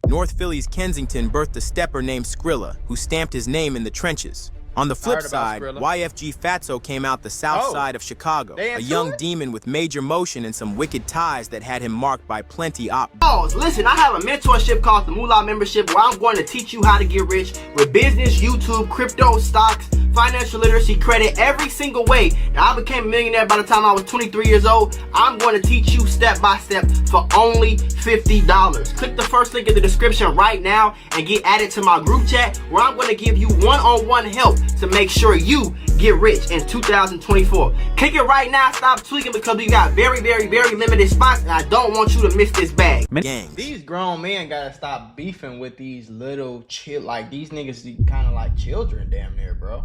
North Philly's Kensington birthed a stepper named Skrilla, who stamped his name in the trenches. On the flip side, YFG Fatso came out the south side of Chicago, a young demon with major motion and some wicked ties that had him marked by plenty op. Listen, I have a mentorship called the Moolah Membership where I'm going to teach you how to get rich with business, YouTube, crypto, stocks, financial literacy, credit, every single way. Now, I became a millionaire by the time I was 23 years old. I'm going to teach you step by step for only $50. Click the first link in the description right now and get added to my group chat where I'm going to give you one-on-one help to make sure you get rich in 2024. Click it right now. Stop tweaking because we got very limited spots and I don't want you to miss this bag. Gangs. These grown men gotta stop beefing with these little like these niggas kind of like children damn near, bro.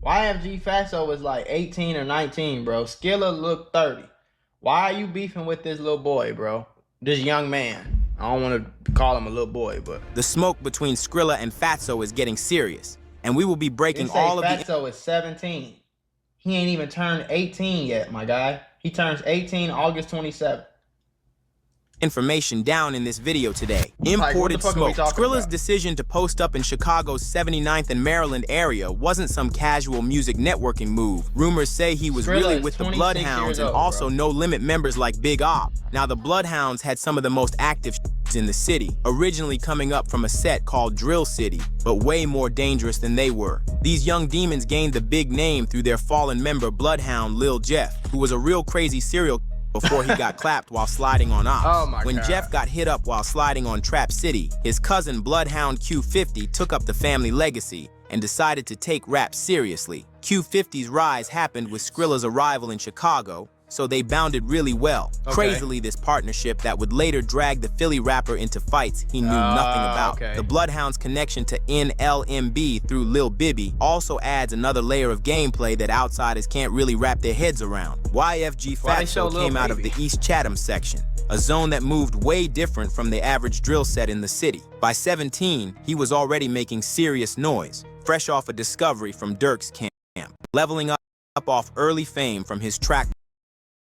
YFG Fatso was like 18 or 19, bro. Skrilla looked 30. Why are you beefing with this little boy, bro? This young man. I don't want to call him a little boy, but the smoke between Skrilla and Fatso is getting serious, and we will be breaking all of the... Fatso is 17. He ain't even turned 18 yet, my guy. He turns 18 August 27th. Information down in this video today. Imported smoke. Skrilla's decision to post up in Chicago's 79th and Maryland area wasn't some casual music networking move. Rumors say he was really with the Bloodhounds and also No Limit members like Big Op. Now, the Bloodhounds had some of the most active in the city, originally coming up from a set called Drill City, but way more dangerous than they were. These young demons gained the big name through their fallen member Bloodhound Lil Jeff, who was a real crazy serial before he got clapped while sliding on ops. When Jeff got hit up while sliding on Trap City, his cousin BloodhoundQ50 took up the family legacy and decided to take rap seriously. Q50's rise happened with Skrilla's arrival in Chicago, so they bounded really well. Crazily, this partnership that would later drag the Philly rapper into fights he knew nothing about. The Bloodhound's connection to NLMB through Lil Bibby also adds another layer of gameplay that outsiders can't really wrap their heads around. YFG Fatso came out of the East Chatham section, a zone that moved way different from the average drill set in the city. By 17, he was already making serious noise, fresh off a discovery from Dirk's camp, leveling up off early fame from his track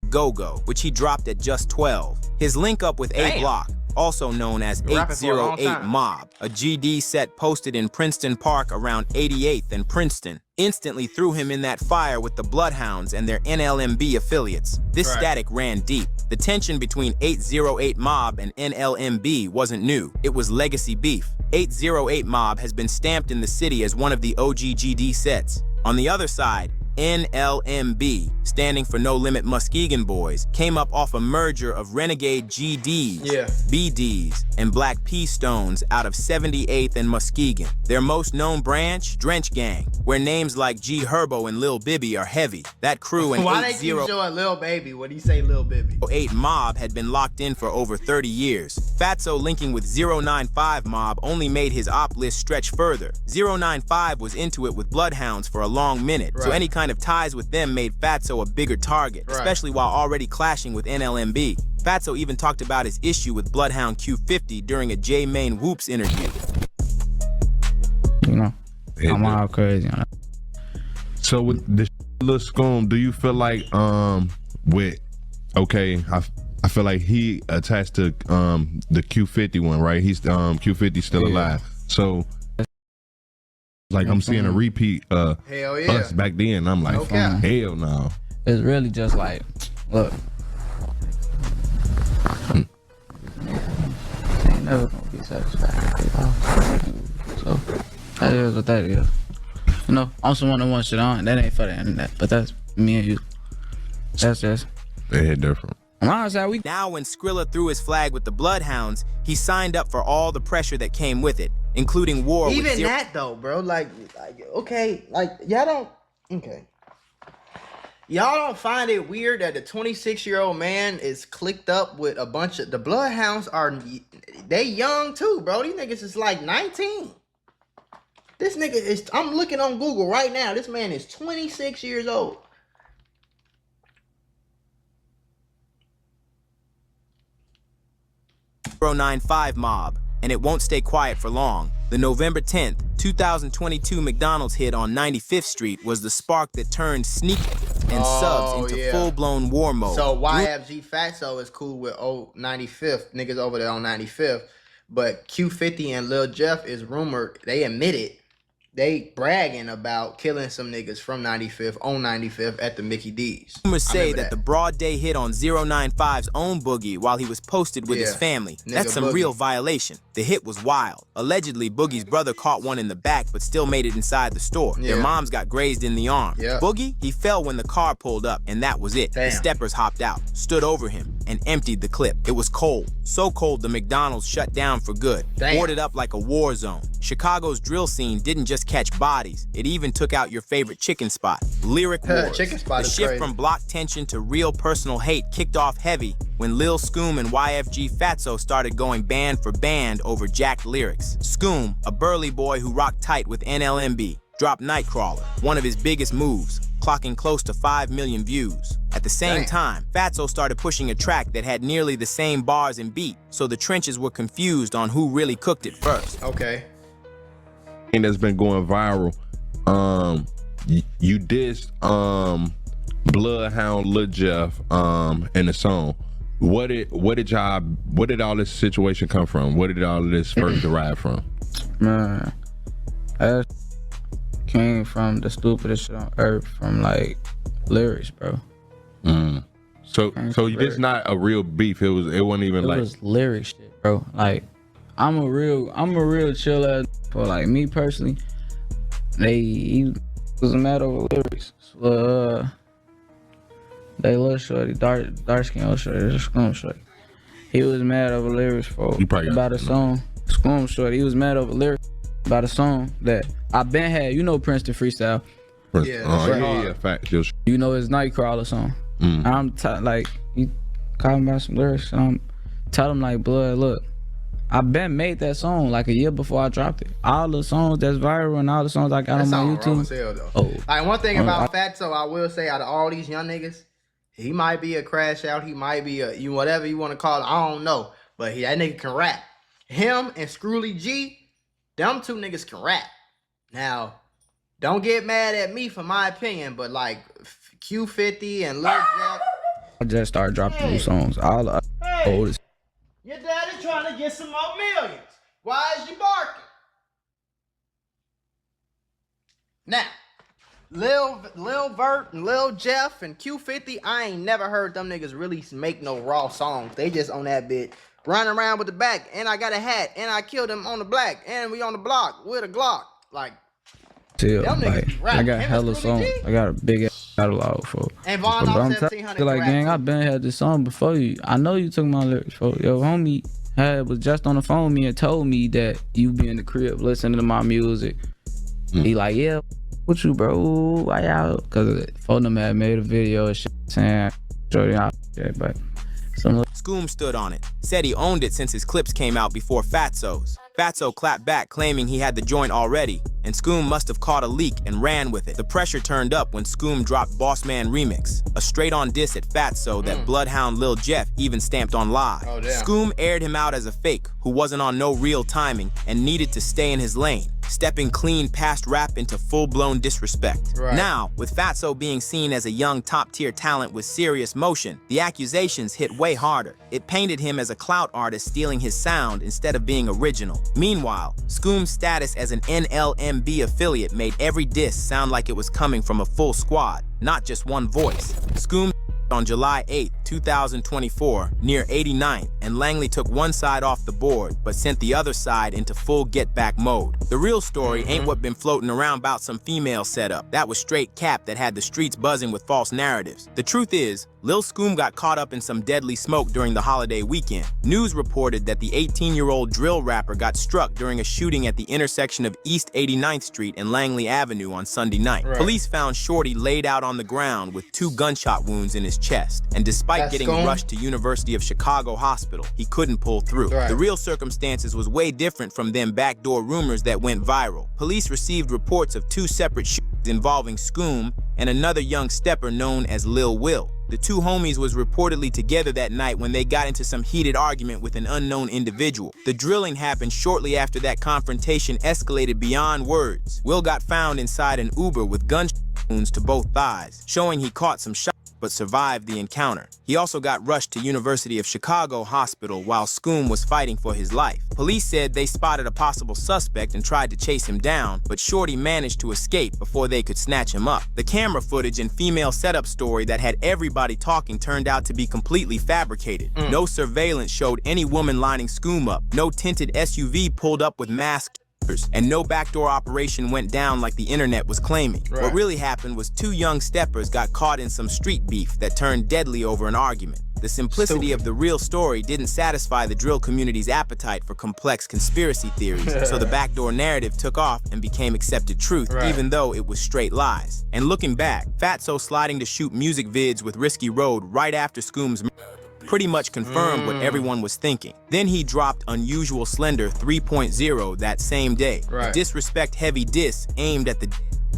Go-Go, which he dropped at just 12. His link up with A Block, also known as 808 Mob, a GD set posted in Princeton Park around 88th and Princeton, instantly threw him in that fire with the Bloodhounds and their NLMB affiliates. This static ran deep. The tension between 808 Mob and NLMB wasn't new. It was legacy beef. 808 Mob has been stamped in the city as one of the OG GD sets. On the other side, NLMB, standing for No Limit Muskegon Boys, came up off a merger of renegade GDs, BDs, and Black P Stones out of 78th and Muskegon. Their most known branch, Drench Gang, where names like G Herbo and Lil Bibby are heavy. That crew and Why they keep showing Lil Baby when he say Lil Bibby? 8 Mob had been locked in for over 30 years. Fatso linking with 095 Mob only made his op list stretch further. 095 was into it with Bloodhounds for a long minute, so any kind of ties with them made Fatso a bigger target, especially while already clashing with NLMB. Fatso even talked about his issue with BloodhoundQ50 during a J Main Whoops interview. You know, I'm all crazy on it. So with the little scum, do you feel like with I feel like he attached to the Q50 one, right? He's Q50 still alive. So like I'm seeing a repeat us back then. I'm like, hell no. It's really just like, look, ain't never gonna be satisfied. So that is what that is. You know, on some one-on-one shit on, that ain't for the internet, but that's me and you. That's just. They hit different. Now when Skrilla threw his flag with the Bloodhounds, he signed up for all the pressure that came with it, including war with Even that though, bro, like okay, like y'all don't find it weird that the 26-year-old man is clicked up with a bunch of the Bloodhounds they young too, bro. These niggas is like 19. This nigga is, I'm looking on Google right now, this man is 26 years old. .95 Mob, and it won't stay quiet for long. The November 10th, 2022 McDonald's hit on 95th Street was the spark that turned sneak and subs into full-blown war mode. So YFG Fatso is cool with 95th, niggas over there on 95th. But Q50 and Lil Jeff is rumored, they admitted, they bragging about killing some niggas from 95th on 95th at the Mickey D's. Rumors say that the broad day hit on 095's own Boogie while he was posted with his family. That's some real violation. The hit was wild. Allegedly, Boogie's brother caught one in the back but still made it inside the store. Their moms got grazed in the arm. Boogie, he fell when the car pulled up, and that was it. The steppers hopped out, stood over him, and emptied the clip. It was cold. So cold the McDonald's shut down for good. Boarded up like a war zone. Chicago's drill scene didn't just catch bodies, it even took out your favorite chicken spot. Lyric wars. The shift from block tension to real personal hate kicked off heavy when Lil Scoom and YFG Fatso started going band for band over jacked lyrics. Scoom, a burly boy who rocked tight with NLMB, dropped Nightcrawler, one of his biggest moves, clocking close to 5 million views. At the same time, Fatso started pushing a track that had nearly the same bars and beat, so the trenches were confused on who really cooked it first. That's been going viral. You dissed Bloodhound Lil Jeff in the song. Where did all this situation come from? Where did all of this first derive from? Man, that came from the stupidest shit on earth, from like lyrics, bro. So it's not a real beef. It wasn't even like. It was lyric shit, bro. Like I'm a real chill ass. For like me personally, he was mad over lyrics. So, they little shorty, dark skin little shorty, Scrum shorty. He was mad over lyrics for about a song. Scrum shorty. He was mad over lyrics about a song that I been had. You know Princeton freestyle. Yeah, fact. You know his Nightcrawler song. I'm like, he calling about some lyrics, and I'm telling him like, blood, look. I been made that song like a year before I dropped it. All the songs that's viral and all the songs I got on my YouTube. Like one thing about Fatso, I will say, out of all these young niggas, he might be a crash out. He might be a whatever you want to call it. I don't know, but that nigga can rap. Him and Skrilla G, them two niggas can rap. Now, don't get mad at me for my opinion, but like Q50 and Lil Jeff, I just started dropping new songs. All the oldest. Your dad is trying to get some more millions. Why is you barking? Now, Lil Vert and Lil Jeff and Q50, I ain't never heard them niggas really make no raw songs. They just on that bit, running around with the back, and I got a hat, and I killed him on the black, and we on the block with a Glock. Like, them niggas rap. I got hella songs. I got a big ass catalog for. And Vaughn off 1700. Like, gang, I been had this song before you. I know you took my lyrics for. Yo, homie was just on the phone with me and told me that you be in the crib listening to my music. He like, yeah, what you, bro? Why y'all? Cause phone them had made a video and shit saying, but Scoom stood on it, said he owned it since his clips came out before Fatso's. Fatso clapped back, claiming he had the joint already, and Scoom must have caught a leak and ran with it. The pressure turned up when Scoom dropped Boss Man Remix, a straight-on diss at Fatso that Bloodhound Lil Jeff even stamped on live. Scoom aired him out as a fake who wasn't on no real timing and needed to stay in his lane, stepping clean past rap into full-blown disrespect. Now, with Fatso being seen as a young top-tier talent with serious motion, the accusations hit way harder. It painted him as a clout artist stealing his sound instead of being original. Meanwhile, Scoom's status as an NLMB affiliate made every diss sound like it was coming from a full squad, not just one voice. Scoom on July 8, 2024, near 89th, and Langley took one side off the board, but sent the other side into full get-back mode. The real story ain't what been floating around about some female setup. That was straight cap that had the streets buzzing with false narratives. The truth is, Lil Scoom got caught up in some deadly smoke during the holiday weekend. News reported that the 18-year-old drill rapper got struck during a shooting at the intersection of East 89th Street and Langley Avenue on Sunday night. Police found Shorty laid out on the ground with 2 gunshot wounds in his chest, and despite getting rushed to University of Chicago Hospital, he couldn't pull through. The real circumstances was way different from them backdoor rumors that went viral. Police received reports of 2 separate shootings involving Scoom and another young stepper known as Lil Will. The 2 homies was reportedly together that night when they got into some heated argument with an unknown individual. The drilling happened shortly after that confrontation escalated beyond words. Will got found inside an Uber with gunshot wounds to both thighs, showing he caught some shots but survived the encounter. He also got rushed to University of Chicago Hospital while Scoom was fighting for his life. Police said they spotted a possible suspect and tried to chase him down, but Shorty managed to escape before they could snatch him up. The camera footage and female setup story that had everybody talking turned out to be completely fabricated. No surveillance showed any woman lining Scoom up, no tinted SUV pulled up with masked and no backdoor operation went down like the internet was claiming. Right. What really happened was two young steppers got caught in some street beef that turned deadly over an argument. The simplicity of the real story didn't satisfy the drill community's appetite for complex conspiracy theories, so the backdoor narrative took off and became accepted truth, even though it was straight lies. And looking back, Fatso sliding to shoot music vids with Risky Road right after Scoom's pretty much confirmed what everyone was thinking. Then he dropped Unusual Slender 3.0 that same day. A disrespect-heavy diss aimed at the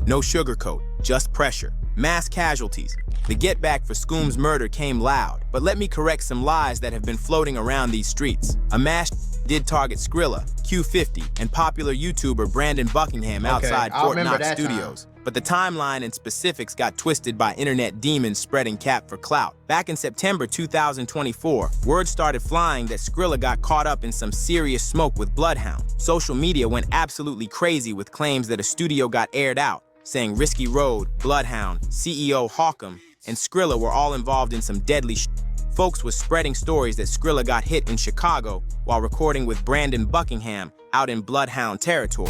no sugarcoat, just pressure. Mass casualties. The get back for Scoom's murder came loud, but let me correct some lies that have been floating around these streets. A mass did target Skrilla, Q50, and popular YouTuber Brandon Buckingham outside Fort Knox Studios. But the timeline and specifics got twisted by internet demons spreading cap for clout. Back in September 2024, word started flying that Skrilla got caught up in some serious smoke with Bloodhound. Social media went absolutely crazy with claims that a studio got aired out, saying Risky Road, Bloodhound, CEO Hawkham, and Skrilla were all involved in some deadly shit. Folks was spreading stories that Skrilla got hit in Chicago while recording with Brandon Buckingham out in Bloodhound territory.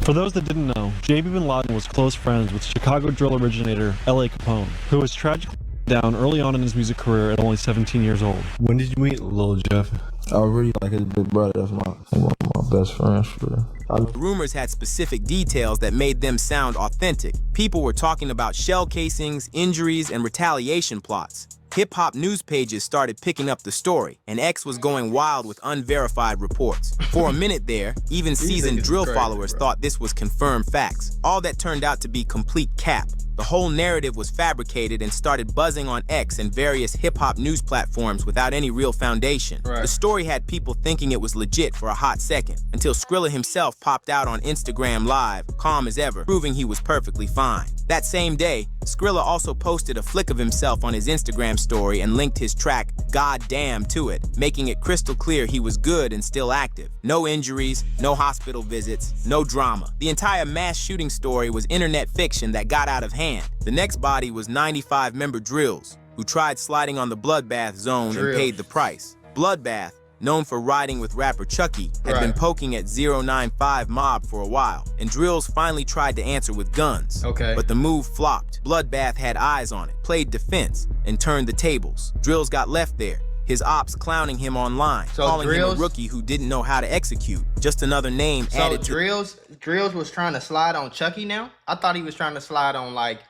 For those that didn't know, J.B. Bin Laden was close friends with Chicago drill originator L.A. Capone, who was tragically down early on in his music career at only 17 years old. When did you meet Lil Jeff? I really like his big brother. That's one of my best friends. Rumors had specific details that made them sound authentic. People were talking about shell casings, injuries, and retaliation plots. Hip-hop news pages started picking up the story, and X was going wild with unverified reports. For a minute there, even seasoned drill followers thought this was confirmed facts. All that turned out to be complete cap. The whole narrative was fabricated and started buzzing on X and various hip-hop news platforms without any real foundation. The story had people thinking it was legit for a hot second, until Skrilla himself popped out on Instagram Live, calm as ever, proving he was perfectly fine. That same day, Skrilla also posted a flick of himself on his Instagram story and linked his track, God Damn, to it, making it crystal clear he was good and still active. No injuries, no hospital visits, no drama. The entire mass shooting story was internet fiction that got out of hand. The next body was 95-member Drills, who tried sliding on the Bloodbath zone and paid the price. Bloodbath, known for riding with rapper Chucky, had been poking at 095 Mob for a while, and Drills finally tried to answer with guns. But the move flopped. Bloodbath had eyes on it, played defense, and turned the tables. Drills got left there, his ops clowning him online, calling him a rookie who didn't know how to execute. Just another name added to... Drills was trying to slide on Chucky now? I thought he was trying to slide on, like,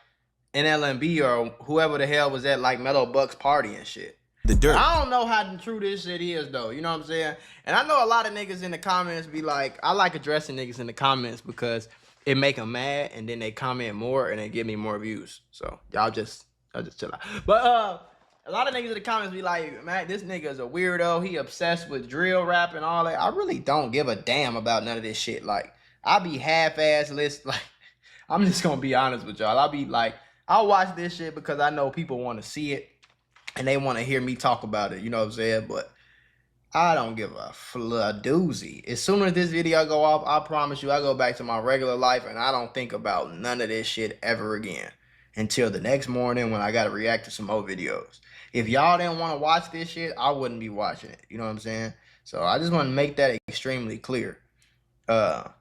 NLMB or whoever the hell was at, like, Mellow Buck's party and shit. The dirt. I don't know how true this shit is, though. You know what I'm saying? And I know a lot of niggas in the comments be like, I like addressing niggas in the comments because it make them mad, and then they comment more, and they give me more views. So y'all just chill out. But a lot of niggas in the comments be like, man, this nigga is a weirdo. He obsessed with drill rap and all that. I really don't give a damn about none of this shit. Like, I be half-ass list. Like, I'm just gonna be honest with y'all. I'll be like, I'll watch this shit because I know people want to see it. And they want to hear me talk about it, you know what I'm saying? But I don't give a doozy. As soon as this video go off, I promise you, I go back to my regular life and I don't think about none of this shit ever again until the next morning when I got to react to some more videos. If y'all didn't want to watch this shit, I wouldn't be watching it. You know what I'm saying? So I just want to make that extremely clear. But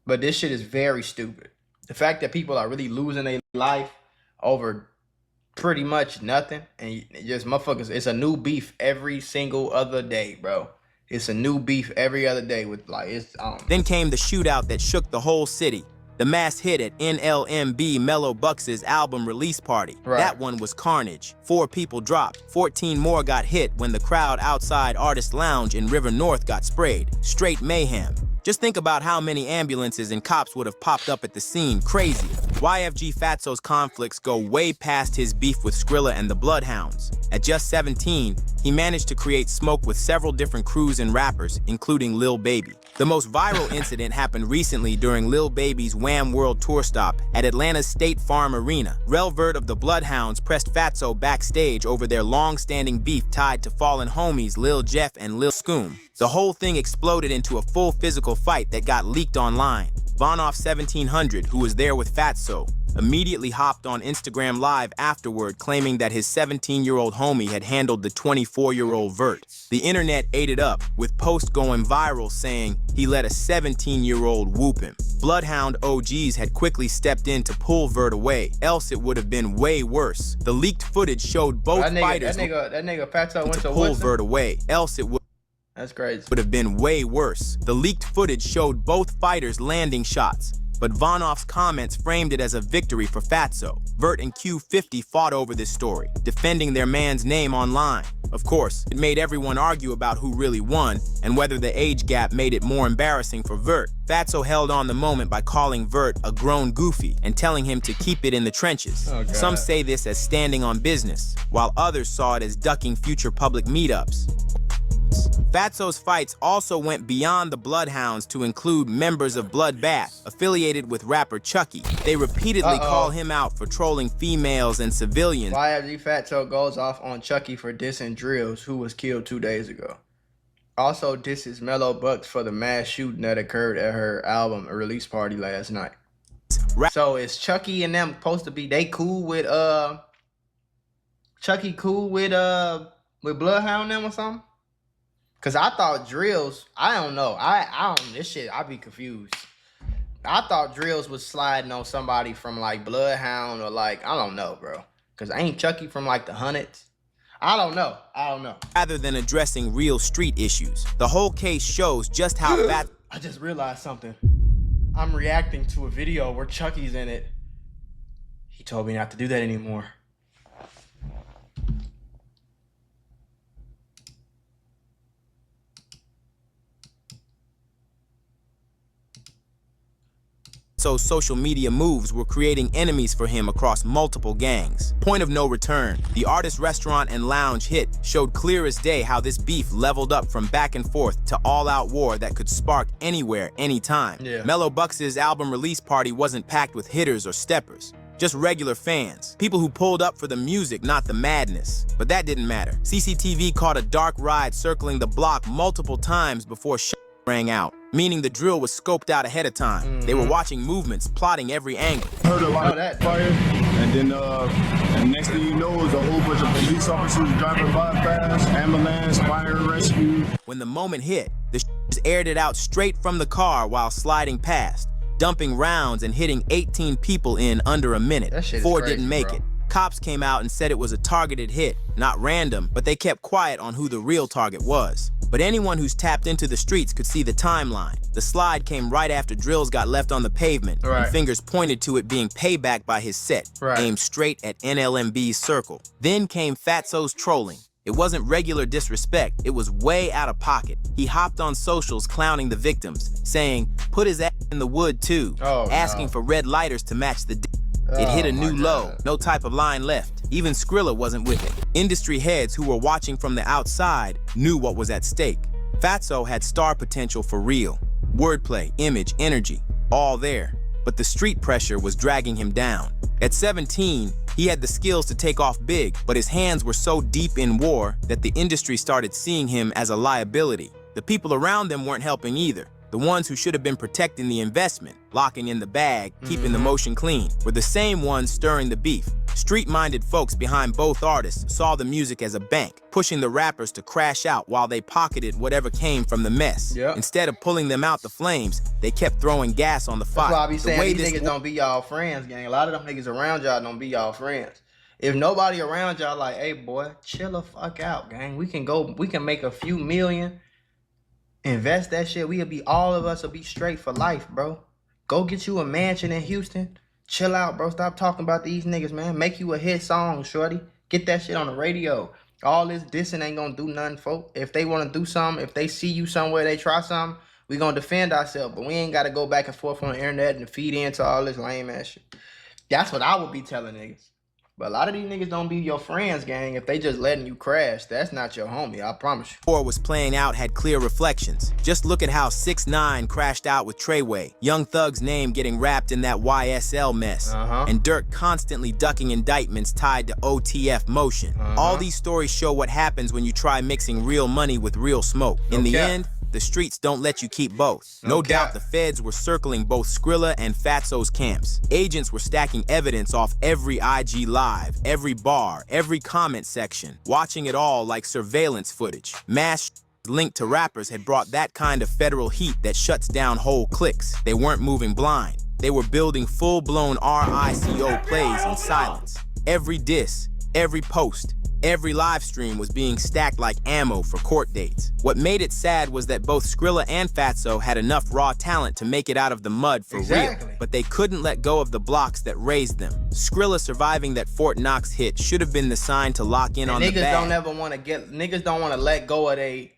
this shit is very stupid. The fact that people are really losing their life over pretty much nothing, and just motherfuckers, it's a new beef every single other day, bro. It's a new beef every other day with, like, it's Then came the shootout that shook the whole city. The mass hit at NLMB Mellow Bucks' album release party. That one was carnage. 4 people dropped. 14 more got hit when the crowd outside Artist Lounge in River North got sprayed. Straight mayhem. Just think about how many ambulances and cops would have popped up at the scene. Crazy. YFG Fatso's conflicts go way past his beef with Skrilla and the Bloodhounds. At just 17, he managed to create smoke with several different crews and rappers, including Lil Baby. The most viral incident happened recently during Lil Baby's Wham World Tour stop at Atlanta's State Farm Arena. Rel Vert of the Bloodhounds pressed Fatso backstage over their long-standing beef tied to fallen homies Lil Jeff and Lil Scoom. The whole thing exploded into a full physical fight that got leaked online. Vonoff 1700, who was there with Fatso, immediately hopped on Instagram Live afterward, claiming that his 17-year-old homie had handled the 24-year-old Vert. The internet ate it up, with posts going viral saying he let a 17-year-old whoop him. Bloodhound OGs had quickly stepped in to pull Vert away, else it would have been way worse. The leaked footage showed both fighters that nigga Fatso went to pull Vert away, else it would That's crazy. Would have been way worse. The leaked footage showed both fighters landing shots, but Vonoff's comments framed it as a victory for Fatso. Vert and Q50 fought over this story, defending their man's name online. Of course, it made everyone argue about who really won and whether the age gap made it more embarrassing for Vert. Fatso held on the moment by calling Vert a grown goofy and telling him to keep it in the trenches. Some say this as standing on business, while others saw it as ducking future public meetups. Fatso's fights also went beyond the Bloodhounds to include members of Bloodbath, affiliated with rapper Chucky. They repeatedly call him out for trolling females and civilians. YFG Fatso goes off on Chucky for dissing Drills, who was killed 2 days ago. Also disses Mellow Bucks for the mass shooting that occurred at her album release party last night. So is Chucky and them supposed to be, they cool with Chucky cool with Bloodhound them or something? Cause I thought Drills, I don't know. I don't, this shit, I be confused. I thought Drills was sliding on somebody from like Bloodhound or like, I don't know, bro. Cause ain't Chucky from like the Hundreds? I don't know. Rather than addressing real street issues, the whole case shows just how bad. I just realized something. I'm reacting to a video where Chucky's in it. He told me not to do that anymore. So social media moves were creating enemies for him across multiple gangs. Point of No Return, the artist restaurant and lounge hit, showed clear as day how this beef leveled up from back and forth to all-out war that could spark anywhere, anytime. Mellow Bucks' album release party wasn't packed with hitters or steppers, just regular fans, people who pulled up for the music, not the madness. But that didn't matter. CCTV caught a dark ride circling the block multiple times before rang out, meaning the drill was scoped out ahead of time. They were watching movements, plotting every angle. Heard a lot of fire, and then and next thing you know is a whole bunch of police officers driving by fast, ambulance, fire rescue. When the moment hit, the aired it out straight from the car while sliding past, dumping rounds and hitting 18 people in under a minute. Four didn't make it. Cops came out and said it was a targeted hit, not random, but they kept quiet on who the real target was. But anyone who's tapped into the streets could see the timeline. The slide came right after Drills got left on the pavement, and fingers pointed to it being payback by his set, aimed straight at NLMB's circle. Then came Fatso's trolling. It wasn't regular disrespect, it was way out of pocket. He hopped on socials clowning the victims, saying, "Put his ass in the wood too," asking for red lighters to match the It hit a new low, no type of line left. Even Skrilla wasn't with it. Industry heads who were watching from the outside knew what was at stake. Fatso had star potential for real. Wordplay, image, energy, all there. But the street pressure was dragging him down. At 17, he had the skills to take off big, but his hands were so deep in war that the industry started seeing him as a liability. The people around them weren't helping either. The ones who should have been protecting the investment, locking in the bag, keeping the motion clean, were the same ones stirring the beef. Street-minded folks behind both artists saw the music as a bank, pushing the rappers to crash out while they pocketed whatever came from the mess. Instead of pulling them out the flames, they kept throwing gas on the fire. That's why I be saying these niggas don't be y'all friends, gang. A lot of them niggas around y'all don't be y'all friends. If nobody around y'all like, hey boy, chill the fuck out, gang. We can make a few million, invest that shit. All of us will be straight for life, bro. Go get you a mansion in Houston. Chill out, bro. Stop talking about these niggas, man. Make you a hit song, shorty. Get that shit on the radio. All this dissing ain't gonna do nothing, folk. If they wanna do something, if they see you somewhere, they try something, we gonna defend ourselves. But we ain't gotta go back and forth on the internet and feed into all this lame ass shit. That's what I would be telling niggas. But a lot of these niggas don't be your friends, gang. If they just letting you crash, that's not your homie, I promise you. War was playing out had clear reflections. Just look at how 6ix9ine crashed out with Treyway, Young Thug's name getting wrapped in that YSL mess, and Dirk constantly ducking indictments tied to OTF motion. All these stories show what happens when you try mixing real money with real smoke. In the end, the streets don't let you keep both. No doubt the feds were circling both Skrilla and Fatso's camps. Agents were stacking evidence off every IG live, every bar, every comment section, watching it all like surveillance footage. Mass linked to rappers had brought that kind of federal heat that shuts down whole cliques. They weren't moving blind. They were building full-blown RICO plays in silence. Every diss, every post, every live stream was being stacked like ammo for court dates. What made it sad was that both Skrilla and Fatso had enough raw talent to make it out of the mud for real, but they couldn't let go of the blocks that raised them. Skrilla surviving that Fort Knox hit should have been the sign to lock in on the bag. Niggas don't want to let go of they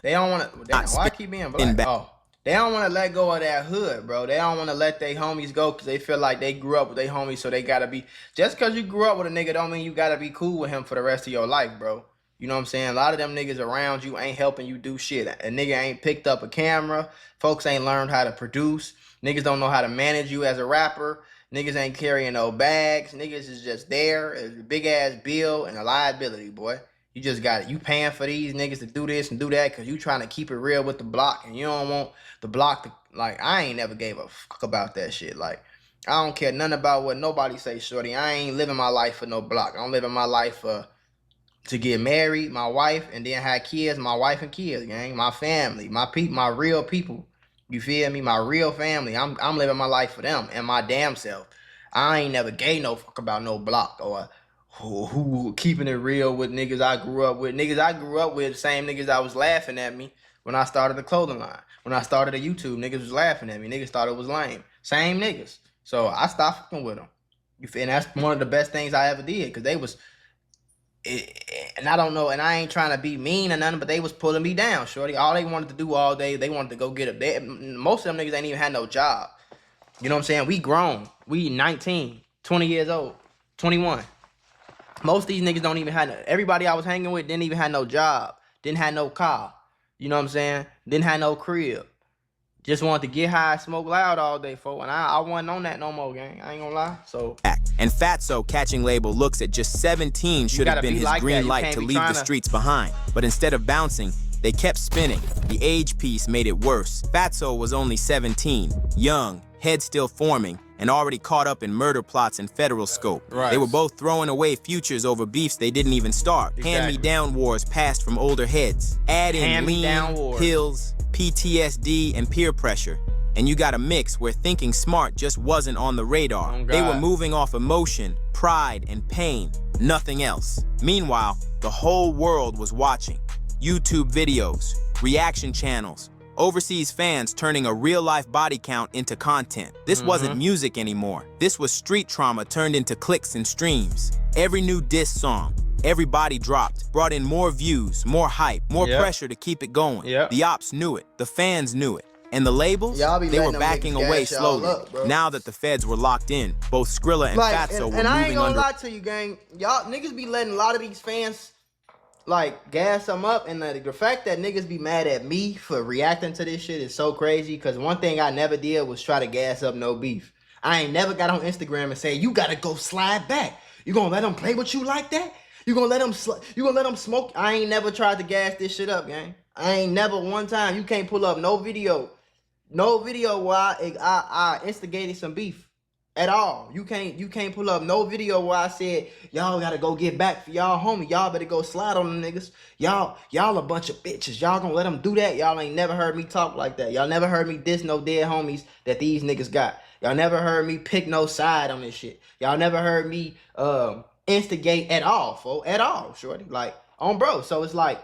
don't want to, why I keep being black? They don't want to let go of that hood, bro. They don't want to let their homies go because they feel like they grew up with their homies, so they got to be... Just because you grew up with a nigga don't mean you got to be cool with him for the rest of your life, bro. You know what I'm saying? A lot of them niggas around you ain't helping you do shit. A nigga ain't picked up a camera. Folks ain't learned how to produce. Niggas don't know how to manage you as a rapper. Niggas ain't carrying no bags. Niggas is just there. It's a big-ass bill and a liability, boy. You just got it. You paying for these niggas to do this and do that because you trying to keep it real with the block and you don't want the block to, like, I ain't never gave a fuck about that shit. Like, I don't care nothing about what nobody say, shorty. I ain't living my life for no block. I'm living my life for to get married, my wife, and then have kids, my wife and kids, gang. My family, my people, my real people. You feel me? My real family. I'm living my life for them and my damn self. I ain't never gave no fuck about no block or who keeping it real with niggas I grew up with. Niggas I grew up with, the same niggas that was laughing at me when I started the clothing line. When I started a YouTube, niggas was laughing at me. Niggas thought it was lame. Same niggas. So I stopped fucking with them. You feel? And that's one of the best things I ever did because they was, and I don't know, and I ain't trying to be mean or nothing, but they was pulling me down, shorty. All they wanted to do all day, they wanted to go get it. Most of them niggas ain't even had no job. You know what I'm saying? We grown. We 19, 20 years old, 21. Most of these niggas don't even have, everybody I was hanging with didn't even have no job, didn't have no car. You know what I'm saying? Didn't have no crib. Just wanted to get high, smoke loud all day, folks. And I wasn't on that no more, gang. I ain't gonna lie. So. And Fatso catching label looks at just 17 should have been his green light to leave the streets behind. But instead of bouncing, they kept spinning. The age piece made it worse. Fatso was only 17, young, head still forming, and already caught up in murder plots in federal scope. They were both throwing away futures over beefs they didn't even start. Hand-me-down wars passed from older heads. Add in lean, pills, PTSD, and peer pressure. And you got a mix where thinking smart just wasn't on the radar. They were moving off emotion, pride, and pain, nothing else. Meanwhile, the whole world was watching. YouTube videos, reaction channels, overseas fans turning a real-life body count into content. This wasn't music anymore. This was street trauma turned into clicks and streams. Every new diss song, every body dropped, brought in more views, more hype, more pressure to keep it going. The ops knew it, the fans knew it, and the labels, they were backing away slowly. Now that the feds were locked in, both Skrilla and Fatso were moving under. And I ain't gonna lie to you, gang. Y'all niggas be letting a lot of these fans like gas them up, and the fact that niggas be mad at me for reacting to this shit is so crazy. Because one thing I never did was try to gas up no beef. I ain't never got on Instagram and say, you gotta go slide back. You gonna let them play with you like that? You gonna let them smoke? I ain't never tried to gas this shit up, gang. I ain't never one time. You can't pull up no video where I instigated some beef at all. You can't pull up no video where I said, y'all gotta go get back for y'all homie. Y'all better go slide on them niggas. Y'all a bunch of bitches. Y'all gonna let them do that? Y'all ain't never heard me talk like that. Y'all never heard me diss no dead homies that these niggas got. Y'all never heard me pick no side on this shit. Y'all never heard me instigate at all, folks. At all, shorty. Like, on bro. So it's like,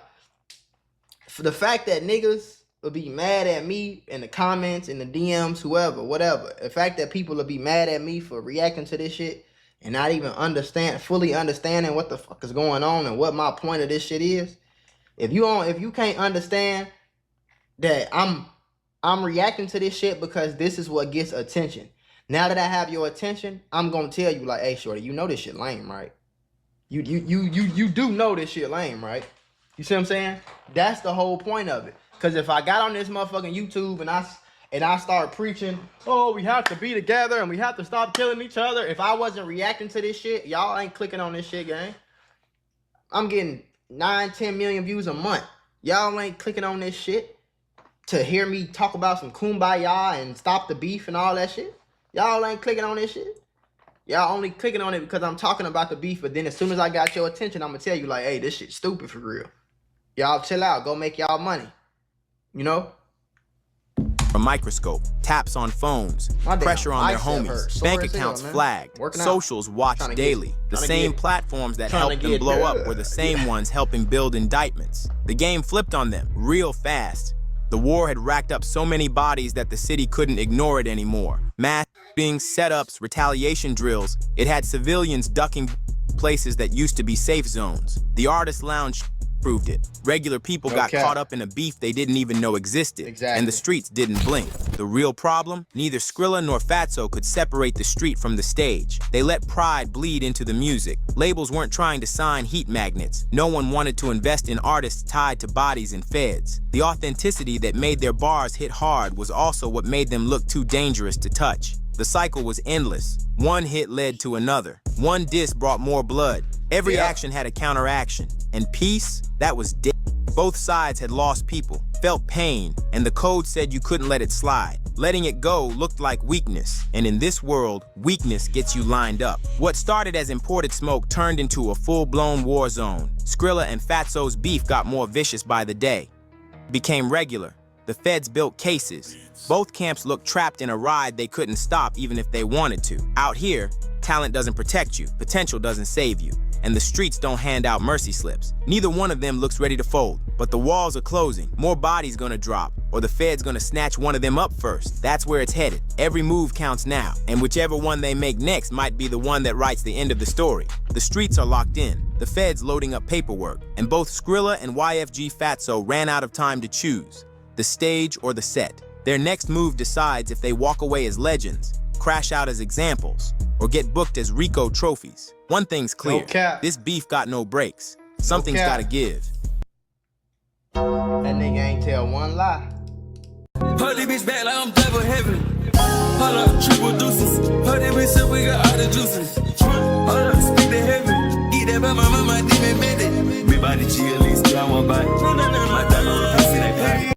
for the fact that niggas will be mad at me in the comments, in the DMs, whoever, whatever. The fact that people will be mad at me for reacting to this shit and not even fully understanding what the fuck is going on and what my point of this shit is. If you can't understand that I'm reacting to this shit because this is what gets attention. Now that I have your attention, I'm gonna tell you like, hey, shorty, you know this shit lame, right? You do know this shit lame, right? You see what I'm saying? That's the whole point of it. Cause if I got on this motherfucking YouTube and I start preaching, oh, we have to be together and we have to stop killing each other. If I wasn't reacting to this shit, y'all ain't clicking on this shit, gang. I'm getting 9-10 million views a month. Y'all ain't clicking on this shit to hear me talk about some kumbaya and stop the beef and all that shit. Y'all ain't clicking on this shit. Y'all only clicking on it because I'm talking about the beef, but then as soon as I got your attention, I'm gonna tell you like, hey, this shit's stupid for real. Y'all chill out, go make y'all money. You know? A microscope, taps on phones, pressure on their homies, bank accounts flagged, socials watched daily. The same platforms that helped them blow up were the same ones helping build indictments. The game flipped on them real fast. The war had racked up so many bodies that the city couldn't ignore it anymore. Mass shootings, setups, retaliation drills. It had civilians ducking places that used to be safe zones. The artist lounge proved it. Regular people got caught up in a beef they didn't even know existed, and the streets didn't blink. The real problem? Neither Skrilla nor Fatso could separate the street from the stage. They let pride bleed into the music. Labels weren't trying to sign heat magnets. No one wanted to invest in artists tied to bodies and feds. The authenticity that made their bars hit hard was also what made them look too dangerous to touch. The cycle was endless. One hit led to another. One diss brought more blood. Every action had a counteraction. And peace, that was dead. Both sides had lost people, felt pain, and the code said you couldn't let it slide. Letting it go looked like weakness, and in this world, weakness gets you lined up. What started as imported smoke turned into a full-blown war zone. Skrilla and Fatso's beef got more vicious by the day. It became regular. The feds built cases. Both camps looked trapped in a ride they couldn't stop even if they wanted to. Out here, talent doesn't protect you, potential doesn't save you, and the streets don't hand out mercy slips. Neither one of them looks ready to fold, but the walls are closing. More bodies gonna drop, or the feds gonna snatch one of them up first. That's where it's headed. Every move counts now, and whichever one they make next might be the one that writes the end of the story. The streets are locked in, the feds loading up paperwork, and both Skrilla and YFG Fatso ran out of time to choose. The stage or the set. Their next move decides if they walk away as legends, crash out as examples, or get booked as Rico trophies. One thing's clear, this beef got no breaks. Something's gotta give. That nigga ain't tell one lie. Hold this bitch back like I'm double heaven. Hold up, triple deuces. Hold this bitch up, we got all the juices. Hold up, speak to heaven. Eat that by my mama, demon made it. Me body chill, at least I won't bite. My dog on the pussy, they pack.